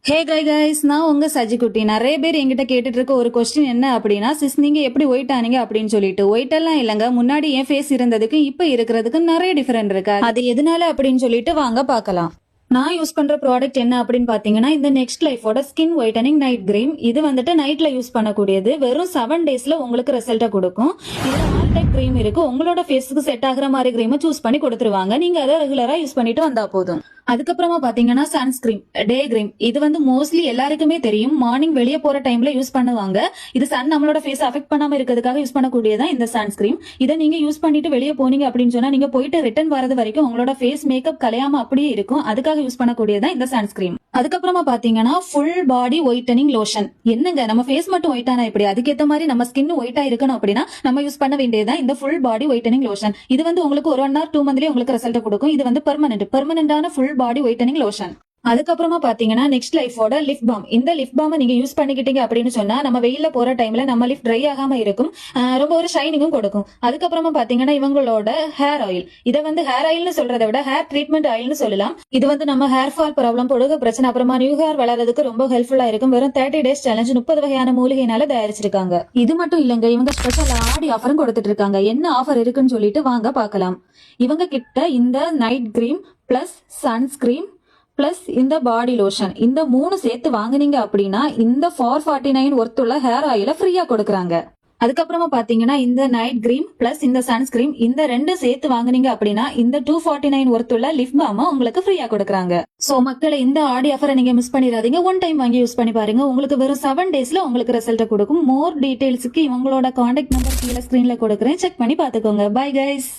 Hey guys, நான் உங்க சஜிகுட்டி. நிறைய பேர் என்கிட்ட கேட்டுட்டு இருக்க ஒரு கொஸ்டின் என்ன அப்படின்னா, சிஸ் நீங்க எப்படி ஒயிட் ஆனீங்க அப்படின்னு சொல்லிட்டு. ஒயிட் எல்லாம் இல்லங்க, முன்னாடி என் ஃபேஸ் இருந்ததுக்கு இப்ப இருக்கிறதுக்கு நிறைய டிஃபரெண்ட் இருக்கு. அது எதனால அப்படின்னு சொல்லிட்டு வாங்க பார்க்கலாம். நான் யூஸ் பண்ற ப்ராடக்ட் என்ன அப்படின்னு பாத்தீங்கன்னா, இந்த நெக்ஸ்ட் லைஃபோட ஸ்கின் ஒயிட்டனிங் நைட் கிரீம். இது வந்துட்டு நைட்ல யூஸ் பண்ணக்கூடியது. வெறும் 7 டேஸ்ல உங்களுக்கு ரிசல்ட்டை கொடுக்கும். இதுல ஆல் டைப் கிரீம் இருக்கு. உங்களோட ஃபேஸுக்கு செட் ஆகுற மாதிரி கிரீமை சூஸ் பண்ணி கொடுத்துருவாங்க. நீங்க அதை ரெகுலரா யூஸ் பண்ணிட்டு வந்தா போதும். அதுக்கப்புறமா பாத்தீங்கன்னா சன்ஸ்கிரீம், டே கிரீம். இது வந்து மோஸ்ட்லி எல்லாருக்குமே தெரியும். மார்னிங் வெளியே போற டைம்ல யூஸ் பண்ணுவாங்க. இது சன் நம்மளோட ஃபேஸ் அஃபெக்ட் பண்ணாம இருக்கிறதுக்காக யூஸ் பண்ணக்கூடியதான் இந்த சன்ஸ்கிரீம். இதை நீங்க யூஸ் பண்ணிட்டு வெளியே போனீங்க அப்படின்னு சொன்னா, நீங்க போயிட்டு ரிட்டர்ன் வரது வரைக்கும் உங்களோட ஃபேஸ் மேக்கப் கலையாம அப்படியே இருக்கும். அதுக்காக யூஸ் பண்ணக்கூடியதான் இந்த சன்ஸ்கிரீம். அதுக்கப்புறமா பாத்தீங்கன்னா ஃபுல் பாடி ஒயிட்டனிங் லோஷன். என்னங்க, நம்ம ஃபேஸ் மட்டும் ஒயிட் ஆனா இப்படி, அதுக்கேற்ற மாதிரி நம்ம ஸ்கின் ஒயிட்டா இருக்கணும் அப்படின்னா நம்ம யூஸ் பண்ண வேண்டியதான் இந்த ஃபுல் பாடி ஒயிட்டனிங் லோஷன். இது வந்து உங்களுக்கு 1 hour 2 monthly உங்களுக்கு ரிசல்ட் கொடுக்கும். இது வந்து பெர்மனன்டான ஃபுல் பாடி ஒயிட்டனிங் லோஷன். அதுக்கப்புறமா பாத்தீங்கன்னா நெக்ஸ்ட் லைஃபோட லிப் பாம். இந்த லிப் பாம் நீங்க யூஸ் பண்ணிக்கிட்டீங்க அப்படின்னு சொன்னா, நம்ம வெயில போற டைம்ல நம்ம லிப் ட்ரை ஆகாம இருக்கும். ரொம்ப ஒரு ஷைனிங்கும் கொடுக்கும். அதுக்கப்புறமா பாத்தீங்கன்னா இவங்களோட ஹேர் ஆயில். இதை வந்து ஹேர் ஆயில்னு சொல்றதை விட ஹேர் ட்ரீட்மெண்ட் ஆயில்னு சொல்லலாம். இது வந்து நம்ம ஹேர் ஃபால் ப்ராப்ளம், பொடுகு பிரச்சனை, அப்புறமா நியூ ஹேர் வளர்றதுக்கு ரொம்ப ஹெல்ப்ஃபுல்லா இருக்கும். வெறும் 30 days சேலஞ்ச் 30 வகையான மூலிகைனால தயாரிச்சிருக்காங்க. இது மட்டும் இல்லங்க, இவங்க ஸ்பெஷல் ஆடி ஆஃபரும் கொடுத்துட்டு இருக்காங்க. என்ன ஆஃபர் இருக்குன்னு சொல்லிட்டு வாங்க பார்க்கலாம். இவங்க கிட்ட இந்த night cream plus sunscreen plus இந்த பாடி லோஷன், இந்த 3 சேர்த்து வாங்குனீங்க அப்படின்னா இந்த 449 ஒர்த்துள்ள ஹேர் ஆயில ஃப்ரீயா கொடுக்கறாங்க. அதுக்கப்புறமா பாத்தீங்கன்னா இந்த நைட் கிரீம் பிளஸ் இந்த சன்ஸ்கிரீம், இந்த 2 சேர்த்து வாங்குனீங்க அப்படின்னா இந்த 249 ஒர்த்துள்ள லிப் பாம் உங்களுக்கு ஃப்ரீயா கொடுக்கறாங்க. சோ மக்களை, இந்த ஆடி ஆஃபரை நீங்க மிஸ் பண்ணிடாதீங்க. ஒன் டைம் வாங்கி யூஸ் பண்ணி பாருங்க. உங்களுக்கு வெறும் 7 டேஸ்ல உங்களுக்கு ரிசல்ட் கொடுக்கும். மோர் டீடைல்ஸ்க்கு இவங்களோட கான்டாக்ட் நம்பர் கீழே ஸ்கிரீன்ல கொடுக்குறேன், செக் பண்ணி பாத்துக்கோங்க. Bye guys.